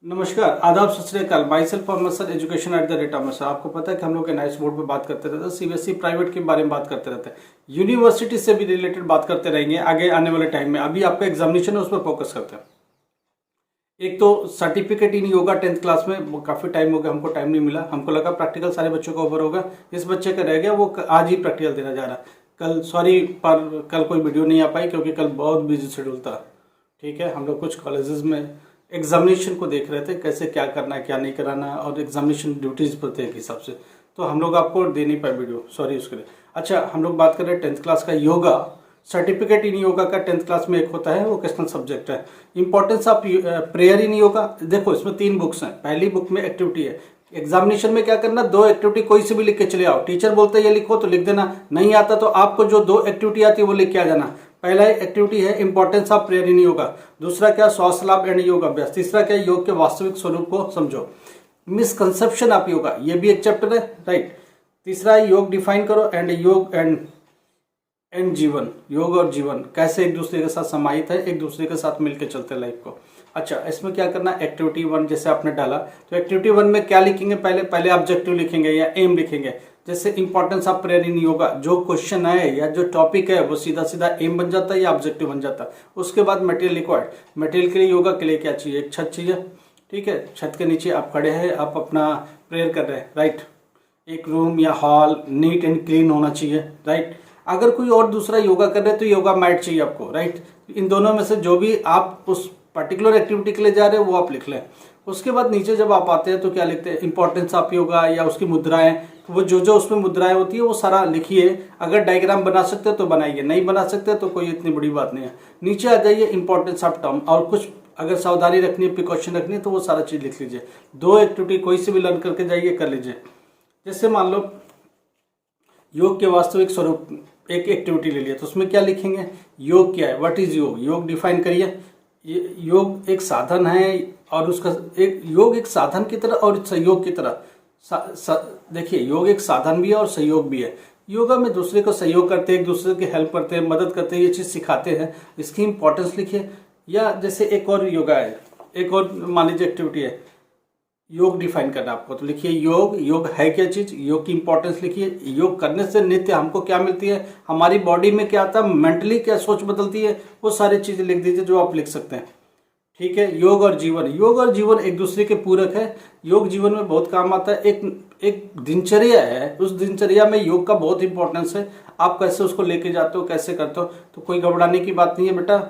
नमस्कार, आदाब, सत श्री अकाल। My self sir education at the rate of sir. आपको पता है कि हम लोग एनआईएस बोर्ड पे बात करते रहते हैं, सीबीएसई प्राइवेट के बारे में बात करते रहते हैं, यूनिवर्सिटी से भी रिलेटेड बात करते रहेंगे आगे आने वाले टाइम में। अभी आपका एग्जामिनेशन है, उस पर फोकस करते हैं। एक तो certificate in yoga 10th class में, वो काफ़ी टाइम हो गया, हमको टाइम नहीं मिला। हमको लगा प्रैक्टिकल सारे बच्चों का ओवर होगा, इस बच्चे का रह गया, वो आज ही प्रैक्टिकल देना जा रहा। कल सॉरी पर कल कोई वीडियो नहीं आ पाई क्योंकि कल बहुत बिजी शेड्यूल था। ठीक है, हम लोग कुछ कॉलेजेस में एग्जामिनेशन को देख रहे थे, कैसे क्या करना है क्या नहीं कराना, और एग्जामिनेशन ड्यूटीज पर थे एक हिसाब से, तो हम लोग आपको दे नहीं पाए वीडियो, सॉरी उसके लिए। अच्छा, हम लोग बात कर रहे हैं 10th क्लास का योगा। सर्टिफिकेट इन योगा का 10th क्लास में एक होता है, वोकेशनल सब्जेक्ट है, इंपॉर्टेंस ऑफ प्रेयर इन योगा। देखो, इसमें 3 बुक्स हैं। पहली बुक में एक्टिविटी है, एग्जामिनेशन में क्या करना, 2 एक्टिविटी कोई से भी लिख के चले आओ। टीचर बोलते हैं ये लिखो तो लिख देना, नहीं आता तो आपको जो 2 एक्टिविटी आती है वो लिख के आ जाना। पहला एक्टिविटी है इंपॉर्टेंस ऑफ प्रेयर इन योगा, दूसरा क्या श्वास लाभ एंड योग अभ्यास, तीसरा क्या योग के वास्तविक स्वरूप को समझो, मिसकंसेप्शन ऑफ योगा, ये भी एक चैप्टर है, राइट। तीसरा है योग डिफाइन करो एंड योग एंड जीवन, योग और जीवन कैसे एक दूसरे के साथ समाहित है, एक दूसरे के साथ मिलकर चलते हैं लाइफ को। अच्छा, इसमें क्या करना, एक्टिविटी 1 जैसे आपने डाला तो एक्टिविटी 1 में क्या लिखेंगे, पहले ऑब्जेक्टिव लिखेंगे या एम लिखेंगे। जैसे इंपॉर्टेंस ऑफ प्रेयर इन योगा, जो क्वेश्चन है या जो टॉपिक है वो सीधा सीधा एम बन जाता है या ऑब्जेक्टिव बन जाता है। उसके बाद मटेरियल रिक्वायर्ड, मटेरियल के लिए योगा के लिए क्या चाहिए, एक छत चाहिए। ठीक है, छत के नीचे आप खड़े हैं, आप अपना प्रेयर कर रहे हैं, राइट। एक रूम या हॉल नीट एंड क्लीन होना चाहिए, राइट। अगर कोई और दूसरा योगा कर रहे हैं तो योगा मैट चाहिए आपको, राइट। इन दोनों में से जो भी आप उस पर्टिकुलर एक्टिविटी के लिए जा रहे हैं वो आप लिख लें। उसके बाद नीचे जब आप आते हैं तो क्या लिखते हैं, इंपॉर्टेंस ऑफ योगा या उसकी मुद्राएं, तो वो जो उसमें मुद्राएं होती है वो सारा लिखिए। अगर डायग्राम बना सकते हैं तो बनाइए, नहीं बना सकते तो कोई इतनी बड़ी बात नहीं है। नीचे आ जाइए इंपॉर्टेंस ऑफ टर्म, और कुछ अगर सावधानी रखनी है, प्रिकॉशन रखनी है तो वो सारा चीज लिख लीजिए। 2 एक्टिविटी कोई से भी लर्न करके जाइए, कर लीजिए। जैसे मान लो योग के वास्तविक स्वरूप एक एक्टिविटी ले लिया, तो उसमें क्या लिखेंगे, योग क्या है, व्हाट इज योग, योग डिफाइन करिए। योग एक साधन है, और उसका एक योग एक साधन की तरह और सहयोग की तरह। देखिए, योग एक साधन भी है और सहयोग भी है। योगा में दूसरे को सहयोग करते हैं, एक दूसरे की हेल्प करते हैं, मदद करते हैं, ये चीज़ सिखाते हैं, इसकी इंपॉर्टेंस लिखिए। या जैसे एक और योगा है, एक और मान लीजिए एक्टिविटी है, योग डिफाइन करना आपको, तो लिखिए योग है क्या चीज, योग की इंपॉर्टेंस लिखिए। योग करने से नित्य हमको क्या मिलती है, हमारी बॉडी में क्या आता है, मेंटली क्या सोच बदलती है, वो सारी चीजें लिख दीजिए जो आप लिख सकते हैं। ठीक है, योग और जीवन एक दूसरे के पूरक है। योग जीवन में बहुत काम आता है। एक दिनचर्या है, उस दिनचर्या में योग का बहुत इंपॉर्टेंस है। आप कैसे उसको लेके जाते हो, कैसे करते हो, तो कोई घबराने की बात नहीं है बेटा।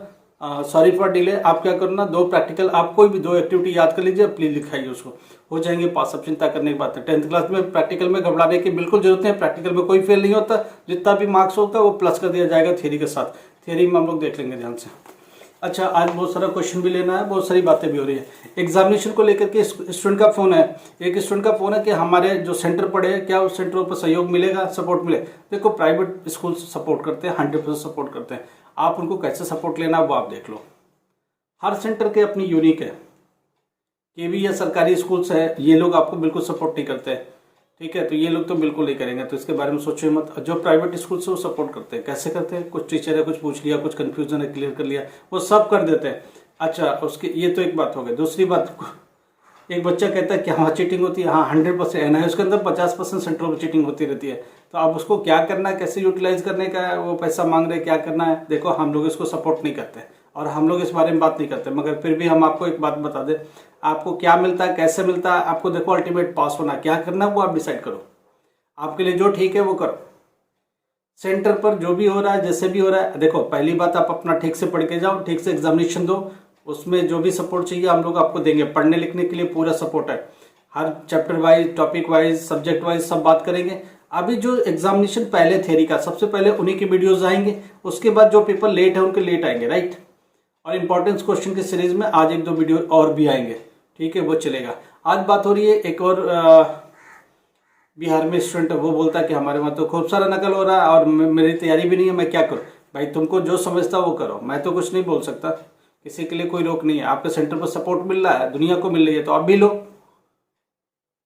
Sorry for delay. आप क्या करना, 2 प्रैक्टिकल, आप कोई भी 2 एक्टिविटी याद कर लीजिए, प्लीज लिखाइए, उसको हो जाएंगे पास। अब चिंता करने की बात है, 10th क्लास में प्रैक्टिकल में घबराने की बिल्कुल जरूरत नहीं है। प्रैक्टिकल में कोई फेल नहीं होता, जितना भी मार्क्स होता है वो प्लस कर दिया जाएगा थ्योरी के साथ। थ्योरी में हम लोग देख लेंगे ध्यान से। अच्छा, आज बहुत सारा क्वेश्चन भी लेना है, बहुत सारी बातें भी हो रही है। एग्जामिनेशन को लेकर के स्टूडेंट का फोन है, एक स्टूडेंट का फोन है कि हमारे जो सेंटर पड़े हैं, क्या उस सेंटरों पर सहयोग मिलेगा, सपोर्ट मिले। देखो, प्राइवेट स्कूल सपोर्ट करते हैं, 100% सपोर्ट करते हैं। आप उनको कैसे सपोर्ट लेना है वो आप देख लो। हर सेंटर के अपनी यूनिक है। केवी या सरकारी स्कूल्स है, ये लोग आपको बिल्कुल सपोर्ट नहीं करते। ठीक है, तो ये लोग तो बिल्कुल नहीं करेंगे, तो इसके बारे में सोचिए मत। जो प्राइवेट स्कूल से वो सपोर्ट करते हैं, कैसे करते हैं, कुछ टीचर है, कुछ पूछ लिया, कुछ कंफ्यूजन है, क्लियर कर लिया, वो सब कर देते हैं। अच्छा, उसकी ये तो एक बात हो गई। दूसरी बात, एक बच्चा कहता है कि हाँ चीटिंग होती है, हाँ 100% है ना, उसके अंदर 50% सेंटरों में चीटिंग होती रहती है। तो आप उसको क्या करना है, कैसे यूटिलाइज करने का है, वो पैसा मांग रहे, क्या करना है। देखो, हम लोग इसको सपोर्ट नहीं करते और हम लोग इस बारे में बात नहीं करते, मगर फिर भी हम आपको एक बात बता दें, आपको क्या मिलता है, कैसे मिलता है। आपको देखो, अल्टीमेट पास होना, क्या करना है वो आप डिसाइड करो। आपके लिए जो ठीक है वो करो। सेंटर पर जो भी हो रहा है, जैसे भी हो रहा है, देखो, पहली बात, आप अपना ठीक से पढ़ के जाओ, ठीक से एग्जामिनेशन दो। उसमें जो भी सपोर्ट चाहिए हम लोग आपको देंगे। पढ़ने लिखने के लिए पूरा सपोर्ट है, हर chapter wise, topic wise, subject wise सब बात करेंगे। अभी जो एग्जामिनेशन पहले थ्योरी का, सबसे पहले उन्हीं के वीडियोज आएंगे। उसके बाद जो पेपर लेट है उनके लेट आएंगे, राइट। और इंपॉर्टेंस क्वेश्चन की सीरीज में आज 1-2 वीडियो और भी आएंगे। ठीक है, वो चलेगा। आज बात हो रही है एक और बिहार में स्टूडेंट, वो बोलता है कि हमारे वहाँ तो खूब सारा नकल हो रहा है और मेरी तैयारी भी नहीं है, मैं क्या करूँ। भाई, तुमको जो समझता वो करो, मैं तो कुछ नहीं बोल सकता, किसी के लिए कोई रोक नहीं है। आपके सेंटर पर सपोर्ट मिल रहा है, दुनिया को मिल रही है, तो आप भी लो,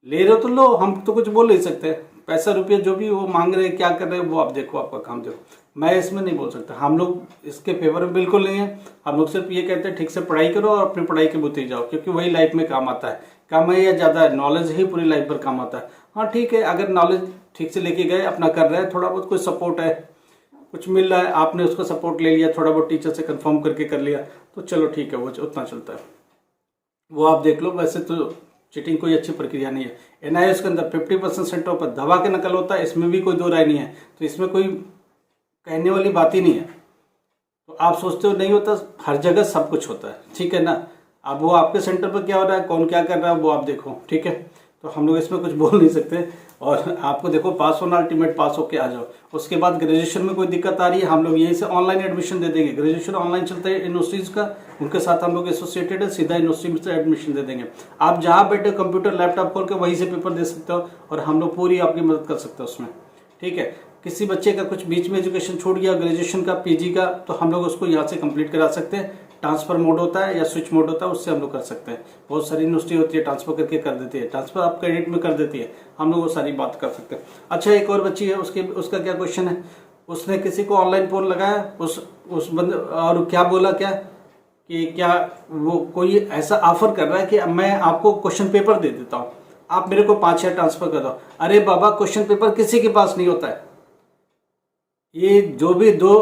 ले रहे हो तो लो, हम तो कुछ बोल नहीं सकते। पैसा रुपया जो भी वो मांग रहे हैं, क्या कर रहे हैं, वो आप देखो, आपका काम देखो। मैं इसमें नहीं बोल सकता, हम लोग इसके फेवर में बिल्कुल नहीं है। हम लोग सिर्फ ये कहते हैं ठीक से पढ़ाई करो और अपनी पढ़ाई के बुते जाओ, क्योंकि वही लाइफ में काम आता है। कम है या ज़्यादा है, नॉलेज ही पूरी लाइफ पर काम आता है। हाँ ठीक है, अगर नॉलेज ठीक से लेके गए, अपना कर रहे हैं, थोड़ा बहुत कोई सपोर्ट है, कुछ मिल रहा है, आपने उसका सपोर्ट ले लिया, थोड़ा बहुत टीचर से कंफर्म करके कर लिया, तो चलो ठीक है, वो उतना चलता है, वो आप देख लो। वैसे तो चीटिंग कोई अच्छी प्रक्रिया नहीं है। एनआईएस के अंदर 50% सेंटरों पर दबा के नकल होता है, इसमें भी कोई दो राय नहीं है, तो इसमें कोई कहने वाली बात ही नहीं है। तो आप सोचते हो नहीं होता, हर जगह सब कुछ होता है, ठीक है ना। अब वो आपके सेंटर पर क्या हो रहा है, कौन क्या कर रहा है, वो आप देखो, ठीक है। तो हम लोग इसमें कुछ बोल नहीं सकते। और आपको देखो पास होना, अल्टीमेट पास होके आ जाओ। उसके बाद ग्रेजुएशन में कोई दिक्कत आ रही है, हम लोग यहीं से ऑनलाइन एडमिशन दे देंगे। ग्रेजुएशन ऑनलाइन चलता है यूनिवर्सिटीज़ का, उनके साथ हम लोग एसोसिएटेड है, सीधा यूनिवर्सिटी से एडमिशन दे देंगे। आप जहाँ बैठे कंप्यूटर लैपटॉप खोल के वहीं से पेपर दे सकते हो, और हम लोग पूरी आपकी मदद कर सकते हो उसमें, ठीक है। किसी बच्चे का कुछ बीच में एजुकेशन छूट गया, ग्रेजुएशन का, पीजी का, तो हम लोग उसको यहाँ से कंप्लीट करा सकते हैं। ट्रांसफर मोड होता है या स्विच मोड होता है, उससे हम लोग कर सकते हैं। बहुत सारी यूनिवर्सिटी होती है ट्रांसफर करके कर देती है, ट्रांसफर आप क्रेडिट में कर देती है, हम लोग वो सारी बात कर सकते हैं। अच्छा, एक और बच्ची है, उसका क्या क्वेश्चन है, उसने किसी को ऑनलाइन फोन लगाया, उस बंदे और क्या बोला, कि क्या वो कोई ऐसा ऑफर कर रहा है कि मैं आपको क्वेश्चन पेपर दे देता हूँ, आप मेरे को 5,000 ट्रांसफर कर दो। अरे बाबा, क्वेश्चन पेपर किसी के पास नहीं होता है। ये जो भी दो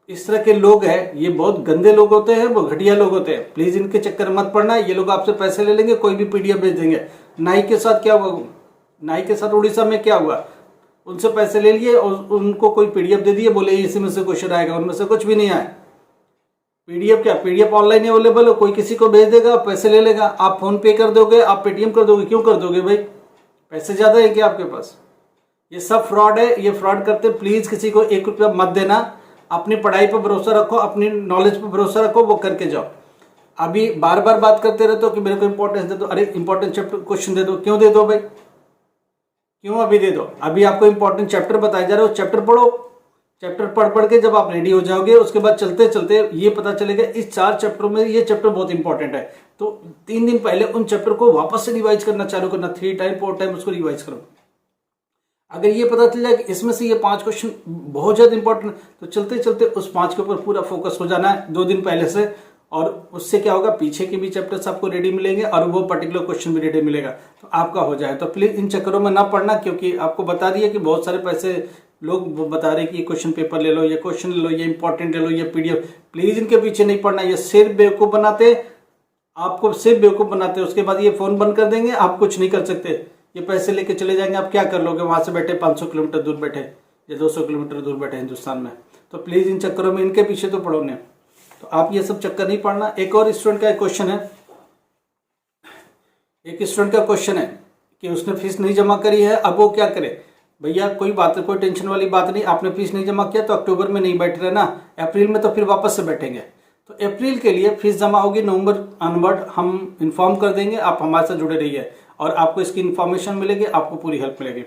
इस तरह के लोग हैं, ये बहुत गंदे लोग होते हैं, वो घटिया लोग होते हैं। प्लीज इनके चक्कर मत पड़ना। ये लोग आपसे पैसे ले लेंगे, कोई भी पीडीएफ भेज देंगे। नाई के साथ क्या हुआ, नाई के साथ उड़ीसा में क्या हुआ, उनसे पैसे ले लिए और उनको कोई पीडीएफ दे दिए, बोले इसी में से क्वेश्चन आएगा, उनमें से कुछ भी नहीं आया। पीडीएफ क्या, पीडीएफ ऑनलाइन अवेलेबल हो, कोई किसी को भेज देगा, पैसे ले लेगा। आप फोन पे कर दोगे, आप पेटीएम कर दोगे, क्यों कर दोगे भाई, पैसे ज्यादा है क्या आपके पास। ये सब फ्रॉड है, ये फ्रॉड करते। प्लीज किसी को 1 रुपया मत देना, अपनी पढ़ाई पर भरोसा रखो, अपनी नॉलेज पर भरोसा रखो, वो करके जाओ। अभी बार बार बात करते रहते हो कि मेरे को इंपॉर्टेंस दे दो। अरे इंपॉर्टेंट चैप्टर क्वेश्चन दे दो, क्यों दे दो भाई, क्यों अभी दे दो। अभी आपको इंपॉर्टेंट चैप्टर बताए जा रहे हो, चैप्टर पढ़ो। चैप्टर पढ़ के जब आप रेडी हो जाओगे, उसके बाद चलते चलते ये पता चलेगा इस 4 चैप्टरों में ये चैप्टर बहुत इंपॉर्टेंट है, तो 3 दिन पहले उन चैप्टर को वापस से रिवाइज करना चालू करना, 3 टाइम 4 टाइम उसको रिवाइज करो। अगर ये पता चल जाए कि इसमें से ये 5 क्वेश्चन बहुत ज्यादा इंपॉर्टेंट, तो चलते चलते उस 5 के ऊपर पूरा फोकस हो जाना है 2 दिन पहले से। और उससे क्या होगा, पीछे के भी चैप्टर्स आपको रेडी मिलेंगे और वो पर्टिकुलर क्वेश्चन भी रेडी मिलेगा, तो आपका हो जाए। तो प्लीज इन चक्करों में ना पढ़ना, क्योंकि आपको बता दिया कि बहुत सारे पैसे लोग बता रहे कि क्वेश्चन पेपर ले लो, ये क्वेश्चन ले लो, ये इंपॉर्टेंट ले लो, ये पीडीएफ। प्लीज इनके पीछे नहीं पढ़ना, ये सिर्फ बेवकूफ बनाते, आपको सिर्फ बेवकूफ बनाते। उसके बाद ये फोन बंद कर देंगे, आप कुछ नहीं कर सकते, ये पैसे लेके चले जाएंगे, आप क्या कर लोगे वहां से बैठे 500 किलोमीटर दूर बैठे या 200 किलोमीटर दूर बैठे हिंदुस्तान में। तो प्लीज इन चक्करों में इनके पीछे तो पढ़ो नहीं, तो आप ये सब चक्कर नहीं पढ़ना। एक और स्टूडेंट का क्वेश्चन है, एक स्टूडेंट का क्वेश्चन है कि उसने फीस नहीं जमा करी है, अब वो क्या करे। भैया कोई बात, कोई टेंशन वाली बात नहीं, आपने फीस नहीं जमा किया तो अक्टूबर में नहीं बैठ रहे ना, अप्रैल में तो फिर वापस से बैठेंगे। तो अप्रैल के लिए फीस जमा होगी, नवंबर ऑनवर्ड हम इन्फॉर्म कर देंगे, आप हमारे साथ जुड़े रहिए और आपको इसकी इन्फॉर्मेशन मिलेगी, आपको पूरी हेल्प मिलेगी,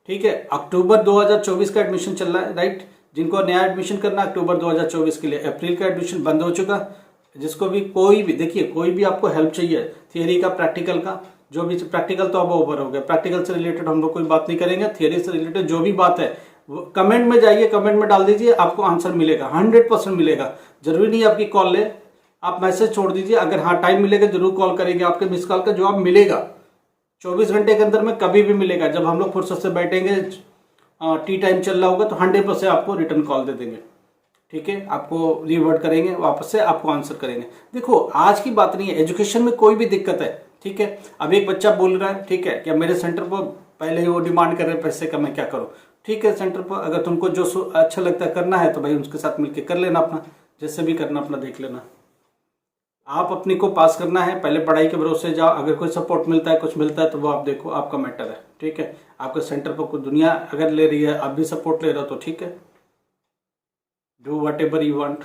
ठीक है। अक्टूबर 2024 का एडमिशन चल रहा है, राइट। जिनको नया एडमिशन करना है अक्टूबर 2024 के लिए, अप्रैल का एडमिशन बंद हो चुका। जिसको भी कोई भी देखिए, कोई भी आपको हेल्प चाहिए, थियरी का, प्रैक्टिकल का, जो भी, प्रैक्टिकल तो अब ओवर हो गया, प्रैक्टिकल से रिलेटेड हम लोग कोई बात नहीं करेंगे। थियरी से रिलेटेड जो भी बात है कमेंट में जाइए, कमेंट में डाल दीजिए, आपको आंसर मिलेगा, 100% मिलेगा। जरूरी नहीं आपकी कॉल ले, आप मैसेज छोड़ दीजिए, अगर हाँ टाइम मिलेगा जरूर कॉल करेंगे, आपके मिस कॉल का जवाब मिलेगा 24 घंटे के अंदर में, कभी भी मिलेगा। जब हम लोग फुर्सत से बैठेंगे, टी टाइम चल रहा होगा, तो 100% आपको रिटर्न कॉल दे देंगे, ठीक है। आपको रिवर्ट करेंगे, वापस से आपको आंसर करेंगे। देखो आज की बात नहीं है, एजुकेशन में कोई भी दिक्कत है, ठीक है। अब एक बच्चा बोल रहा है, ठीक है, क्या मेरे सेंटर पर पहले ही वो डिमांड कर रहे हैं पैसे का, मैं क्या करूं। ठीक है, सेंटर पर अगर तुमको जो अच्छा लगता है करना है तो भाई उसके साथ मिलकर कर लेना, अपना जैसे भी करना अपना देख लेना। आप अपने को पास करना है, पहले पढ़ाई के भरोसे जाओ, अगर कोई सपोर्ट मिलता है, कुछ मिलता है तो वो आप देखो, आपका मैटर है, ठीक है। आपके सेंटर पर कोई दुनिया अगर ले रही है, आप भी सपोर्ट ले रहे हो तो ठीक है, do what ever you want,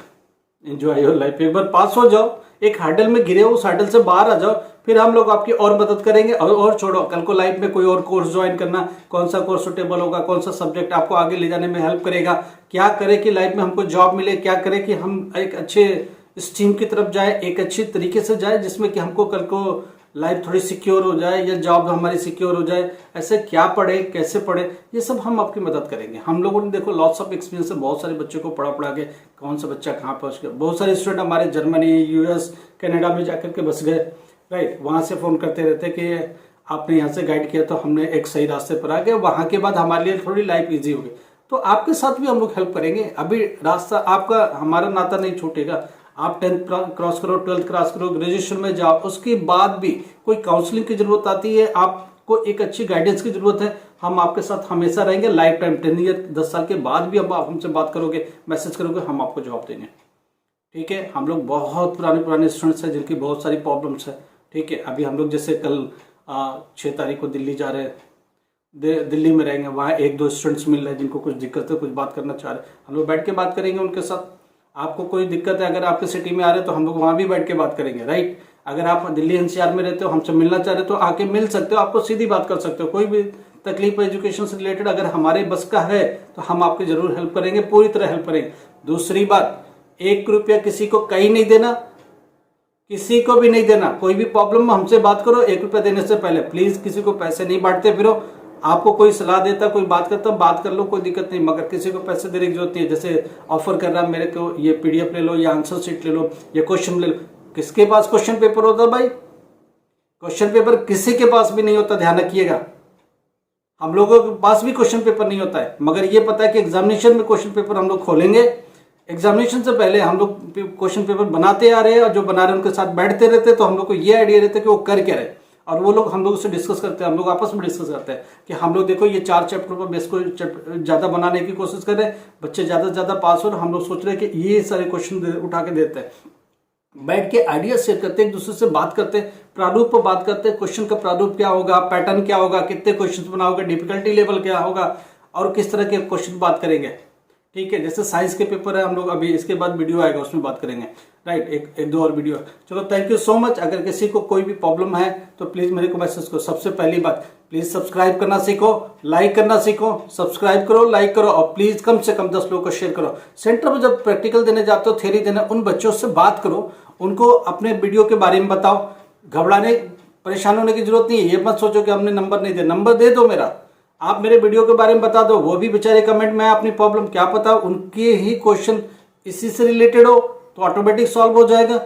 enjoy your life. एक बार पास हो जाओ, एक हार्डल में गिरे हो, उस हार्डल से बाहर आ जाओ, फिर हम लोग आपकी और मदद करेंगे। और छोड़ो, कल को लाइफ में कोई और कोर्स ज्वाइन करना, कौन सा कोर्स सुटेबल होगा, कौन सा सब्जेक्ट आपको आगे ले जाने में हेल्प करेगा, क्या करे कि लाइफ में हमको जॉब मिले, क्या करे कि हम एक अच्छे स्ट्रीम की तरफ जाए, एक अच्छी तरीके से जाए जिसमें कि हमको कल को लाइफ थोड़ी सिक्योर हो जाए या जॉब हमारी सिक्योर हो जाए। ऐसे क्या पढ़े, कैसे पढ़े, ये सब हम आपकी मदद करेंगे। हम लोगों ने देखो लॉट्स ऑफ एक्सपीरियंस है, बहुत सारे बच्चों को पढ़ा के कौन सा बच्चा कहाँ पहुंच गया। बहुत सारे स्टूडेंट हमारे जर्मनी, यूएस, कनाडा में जाकर के बस गए, राइट। वहां से फोन करते रहते कि आपने यहाँ से गाइड किया तो हमने एक सही रास्ते पर आ गए, वहां के बाद हमारे लिए थोड़ी लाइफ ईजी होगी। तो आपके साथ भी हम लोग हेल्प करेंगे। अभी रास्ता आपका, हमारा नाता नहीं छूटेगा। आप 10th क्रॉस करो, 12th क्रॉस करो, ग्रेजुएशन में जाओ, उसके बाद भी कोई काउंसलिंग की जरूरत आती है, आपको एक अच्छी गाइडेंस की जरूरत है, हम आपके साथ हमेशा रहेंगे। लाइफ टाइम 10 ईयर 10 साल के बाद भी अब आप हमसे बात करोगे, मैसेज करोगे, हम आपको जवाब देंगे। ठीक है, हम लोग बहुत पुराने स्टूडेंट्स हैं जिनकी बहुत सारी प्रॉब्लम्स है। ठीक है, अभी हम लोग जैसे कल 6 तारीख को दिल्ली जा रहे हैं, दिल्ली में रहेंगे, वहाँ 1-2 स्टूडेंट्स मिल रहे हैं जिनको कुछ दिक्कत है, कुछ बात करना चाह रहे हैं, हम लोग बैठ के बात करेंगे उनके साथ। आपको कोई दिक्कत है, अगर आपके सिटी में आ रहे हैं तो हम लोग वहाँ भी बैठ के बात करेंगे, राइट। अगर आप दिल्ली एनसीआर में रहते हो, हमसे मिलना चाह रहे हो तो आके मिल सकते हो, आपको सीधी बात कर सकते हो। कोई भी तकलीफ है एजुकेशन से रिलेटेड, अगर हमारे बस का है तो हम आपकी जरूर हेल्प करेंगे, पूरी तरह हेल्प करेंगे। दूसरी बात, 1 रुपया किसी को कहीं नहीं देना, किसी को भी नहीं देना। कोई भी प्रॉब्लम में हमसे बात करो, 1 रुपया देने से पहले प्लीज किसी को पैसे नहीं बांटते फिरो। आपको कोई सलाह देता, कोई बात करता, बात कर लो, कोई दिक्कत नहीं, मगर किसी को पैसे देने की जरूरत नहीं है। जैसे ऑफर कर रहा है मेरे को, ये पीडीएफ ले लो, या आंसर शीट ले लो, या क्वेश्चन ले लो। किसके पास क्वेश्चन पेपर होता भाई? क्वेश्चन पेपर किसी के पास भी नहीं होता, ध्यान रखिएगा। हम लोगों के पास भी क्वेश्चन पेपर नहीं होता है, मगर ये पता है कि एग्जामिनेशन में क्वेश्चन पेपर हम लोग खोलेंगे। एग्जामिनेशन से पहले हम लोग क्वेश्चन पेपर बनाते आ रहे हैं, और जो बना रहे हैं उनके साथ बैठते रहते हैं, तो हम लोग को ये आइडिया रहता है कि वो कर क्या रहे, और वो लोग हम लोग उससे डिस्कस करते हैं। हम लोग आपस में डिस्कस करते हैं कि हम लोग देखो ये 4 चैप्टर पर बेस को ज्यादा बनाने की कोशिश कर रहे हैं, बच्चे ज्यादा से ज्यादा पास हो रहे। हम लोग सोच रहे हैं कि ये सारे क्वेश्चन उठा के देते हैं, बैठ के आइडिया शेयर करते हैं, एक दूसरे से बात करते हैं, प्रारूप पर बात करते हैं, क्वेश्चन का प्रारूप क्या होगा, पैटर्न क्या होगा, कितने क्वेश्चन बनाओगे, डिफिकल्टी लेवल क्या होगा, और किस तरह के क्वेश्चन बात करेंगे। ठीक है, जैसे साइंस के पेपर है, हम लोग अभी इसके बाद वीडियो आएगा उसमें बात करेंगे, राइट। एक 2 और वीडियो। चलो, थैंक यू सो मच। अगर किसी को कोई भी प्रॉब्लम है तो प्लीज मेरे को मैसेज करो। सबसे पहली बात, प्लीज सब्सक्राइब करना सीखो, लाइक करना सीखो। सब्सक्राइब करो, लाइक करो, और प्लीज कम से कम 10 लोगों को शेयर करो। सेंटर में जब प्रैक्टिकल देने जाते हो, थ्योरी देने, उन बच्चों से बात करो, उनको अपने वीडियो के बारे में बताओ। घबराने, परेशान होने की जरूरत नहीं है। ये मत सोचो कि हमने नंबर नहीं दिया, नंबर दे दो मेरा, आप मेरे वीडियो के बारे में बता दो। वो भी बेचारे कमेंट में अपनी प्रॉब्लम क्या पता उनके ही क्वेश्चन इसी से रिलेटेड हो तो ऑटोमेटिक सॉल्व हो जाएगा।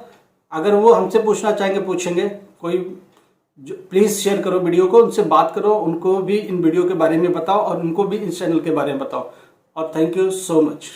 अगर वो हमसे पूछना चाहेंगे, पूछेंगे, कोई प्लीज शेयर करो वीडियो को, उनसे बात करो, उनको भी इन वीडियो के बारे में बताओ, और उनको भी इस चैनल के बारे में बताओ। और थैंक यू सो मच।